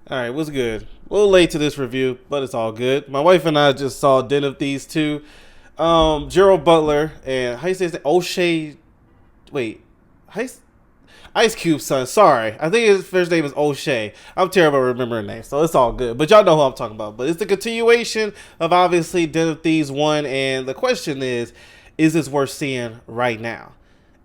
All right, what's good? A little late to this review, but it's all good. My wife and I just saw Den of Thieves 2. Gerald Butler and how you say his name? O'Shea. Wait, how you, Ice Cube's son. Sorry, I think his first name is O'Shea. I'm terrible at remembering names, so it's all good. But y'all know who I'm talking about. But it's the continuation of obviously Den of Thieves 1, and the question is this worth seeing right now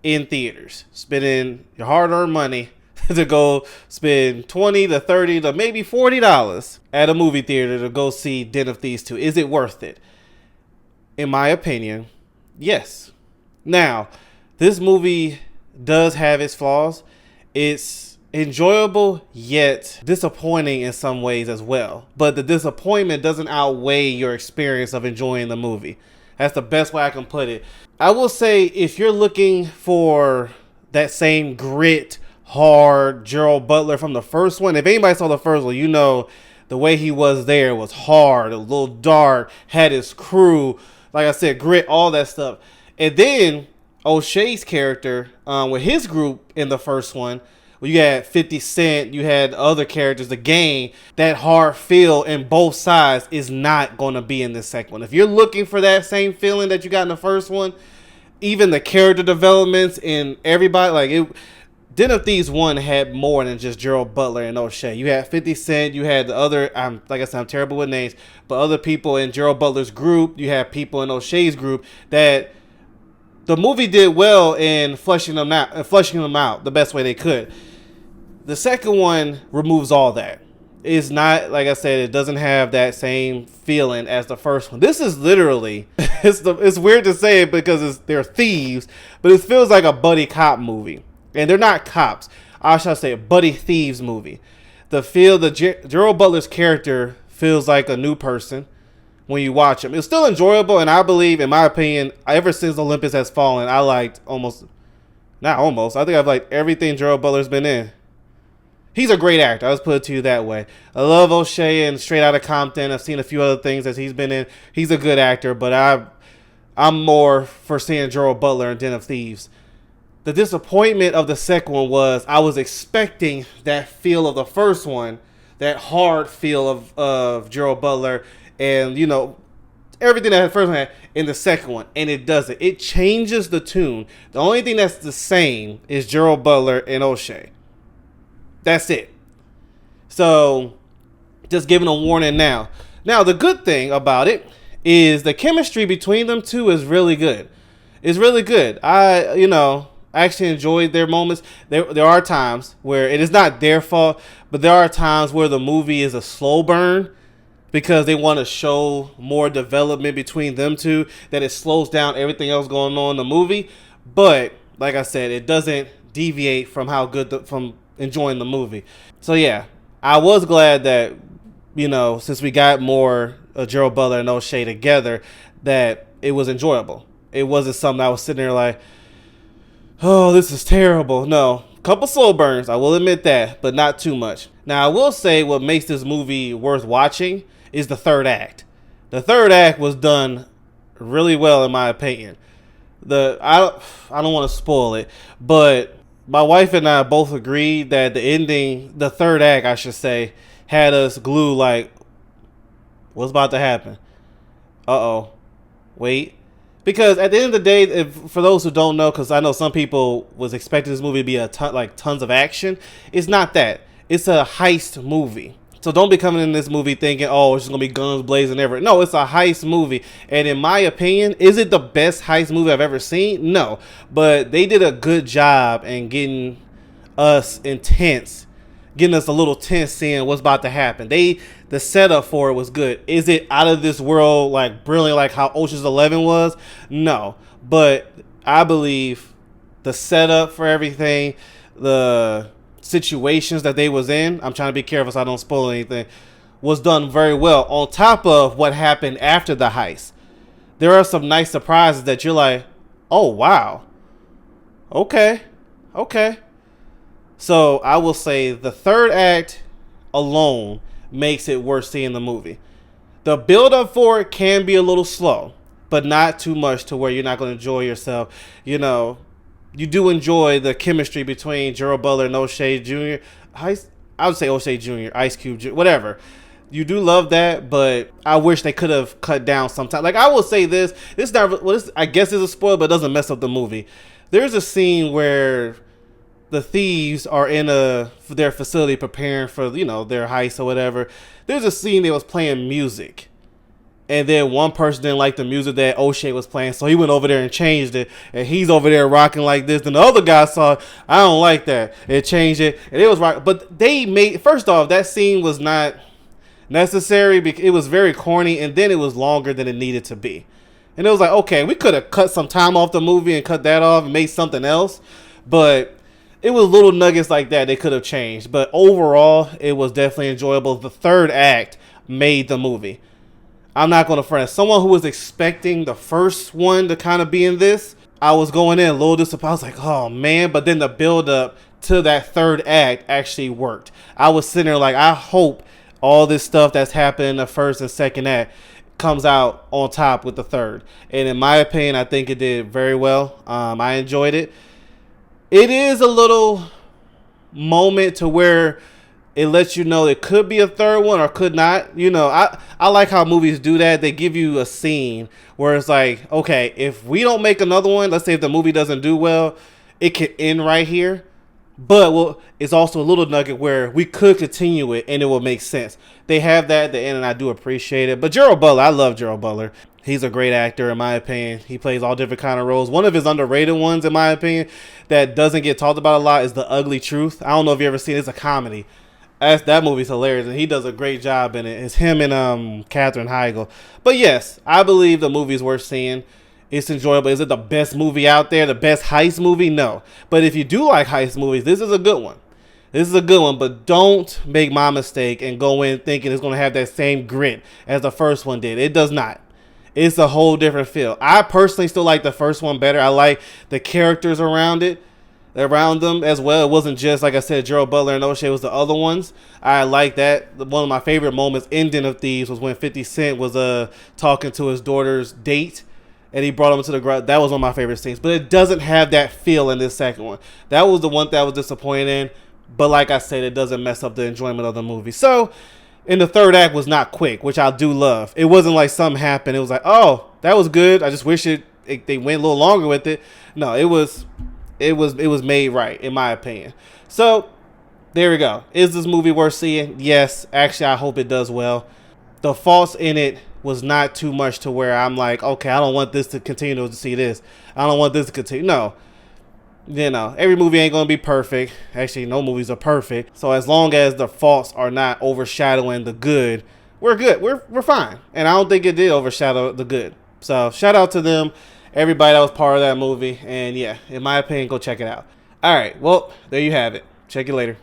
in theaters? Spending your hard-earned money to go spend 20 to 30 to maybe $40 at a movie theater to go see Den of Thieves 2. Is it worth it? In my opinion, yes. Now, this movie does have its flaws. It's enjoyable yet disappointing in some ways as well. But the disappointment doesn't outweigh your experience of enjoying the movie. That's the best way I can put it. I will say if you're looking for that same grit, hard Gerald Butler from the first one, if anybody saw the first one, you know the way he was there was hard, a little dark, had his crew, like I said, grit, all that stuff. And then O'Shea's character with his group in the first one, where you had 50 Cent, you had other characters, the gang, that hard feel in both sides is not going to be in this second one. If you're looking for that same feeling that you got in the first one, even the character developments and everybody, like it, Den of Thieves 1 had more than just Gerald Butler and O'Shea. You had 50 Cent, you had the other, like I said, I'm terrible with names, but other people in Gerald Butler's group, you had people in O'Shea's group that the movie did well in fleshing them out the best way they could. The second one removes all that. It's not, like I said, it doesn't have that same feeling as the first one. This is literally, it's weird to say it because they're thieves, but it feels like a buddy cop movie. And they're not cops. I should say a buddy thieves movie. Gerald Butler's character feels like a new person when you watch him. It's still enjoyable, and I believe, in my opinion, ever since Olympus Has Fallen, I liked I think I've liked everything Gerald Butler's been in. He's a great actor. I'll just put it to you that way. I love O'Shea and Straight Outta Compton. I've seen a few other things that he's been in. He's a good actor, but I'm more for seeing Gerald Butler in Den of Thieves. The disappointment of the second one was I was expecting that feel of the first one, that hard feel of Gerald Butler and, you know, everything that the first one had in the second one, and it doesn't. It changes the tune. The only thing that's the same is Gerald Butler and O'Shea. That's it. So, just giving a warning now. Now, the good thing about it is the chemistry between them two is really good. It's really good. I actually enjoyed their moments. There are times where it is not their fault, but there are times where the movie is a slow burn because they want to show more development between them two, that it slows down everything else going on in the movie. But like I said, it doesn't deviate from from enjoying the movie. So yeah, I was glad that, since we got more Gerald Butler and O'Shea together, that it was enjoyable. It wasn't something I was sitting there like, oh, this is terrible. No, couple slow burns, I will admit that, but not too much. Now, I will say what makes this movie worth watching is the third act. The third act was done really well, in my opinion. I don't want to spoil it, but my wife and I both agreed that the ending, the third act, I should say, had us glued like, what's about to happen? Uh-oh. Wait. Because at the end of the day, for those who don't know, because I know some people was expecting this movie to be tons of action, it's not that. It's a heist movie. So don't be coming in this movie thinking, oh, it's just going to be guns blazing everywhere. No, it's a heist movie. And in my opinion, is it the best heist movie I've ever seen? No. But they did a good job in getting us intense, getting us a little tense seeing what's about to happen. The setup for it was good. Is it out of this world, like brilliant, like how Ocean's 11 was? No. But I believe the setup for everything, the situations that they was in, I'm trying to be careful so I don't spoil anything, was done very well. On top of what happened after the heist, there are some nice surprises that you're like, oh wow, okay. So I will say the third act alone makes it worth seeing the movie. The build up for it can be a little slow, but not too much to where you're not going to enjoy yourself. You do enjoy the chemistry between Gerald Butler and O'Shea Jr. I would say O'Shea Jr., Ice Cube, whatever. You do love that, but I wish they could have cut down sometime. Like I will say this, this is not. Well, this, I guess is a spoiler, but it doesn't mess up the movie. There's a scene where the thieves are in their facility preparing for their heist or whatever. There's a scene they was playing music, and then one person didn't like the music that O'Shea was playing, so he went over there and changed it, and he's over there rocking like this. Then the other guy saw, I don't like that, and changed it, and it was rock. But they made, first off, that scene was not necessary because it was very corny, and then it was longer than it needed to be. And it was like, okay, we could have cut some time off the movie and cut that off and made something else, but it was little nuggets like that they could have changed. But overall, it was definitely enjoyable. The third act made the movie. I'm not going to front. As someone who was expecting the first one to kind of be in this, I was going in a little disappointed. I was like, oh man. But then the build up to that third act actually worked. I was sitting there like, I hope all this stuff that's happened in the first and second act comes out on top with the third. And in my opinion, I think it did very well. I enjoyed it. It is a little moment to where it lets you know it could be a third one or could not. I like how movies do that. They give you a scene where it's like, okay, if we don't make another one, let's say if the movie doesn't do well, it could end right here. But it's also a little nugget where we could continue it and it will make sense. They have that at the end, and I do appreciate it. But Gerald Butler, I love Gerald Butler. He's a great actor, in my opinion. He plays all different kind of roles. One of his underrated ones, in my opinion, that doesn't get talked about a lot is The Ugly Truth. I don't know if you ever seen it. It's a comedy. That movie's hilarious, and he does a great job in it. It's him and Katherine Heigl. But yes, I believe the movie's worth seeing. It's enjoyable. Is it the best movie out there? The best heist movie? No. But if you do like heist movies, this is a good one. This is a good one, but don't make my mistake and go in thinking it's going to have that same grit as the first one did. It does not. It's a whole different feel. I personally still like the first one better. I like the characters around them as well. It wasn't just, like I said, Gerald Butler and O'Shea, was the other ones. I like that. One of my favorite moments in Den of Thieves was when 50 Cent was talking to his daughter's date, and he brought him to the garage. That was one of my favorite scenes. But it doesn't have that feel in this second one. That was the one that I was disappointed in. But like I said, it doesn't mess up the enjoyment of the movie. So, and the third act was not quick, which I do love. It wasn't like something happened. It was like, oh, that was good. I just wish they went a little longer with it. No, it was made right, in my opinion. So, there we go. Is this movie worth seeing? Yes. Actually, I hope it does well. The faults in it was not too much to where I'm like, okay, I don't want this to continue to see this. I don't want this to continue. No. Every movie ain't going to be perfect. Actually, no movies are perfect. So as long as the faults are not overshadowing the good, we're good. We're fine. And I don't think it did overshadow the good. So shout out to them, everybody that was part of that movie. And yeah, in my opinion, go check it out. All right. Well, there you have it. Check it later.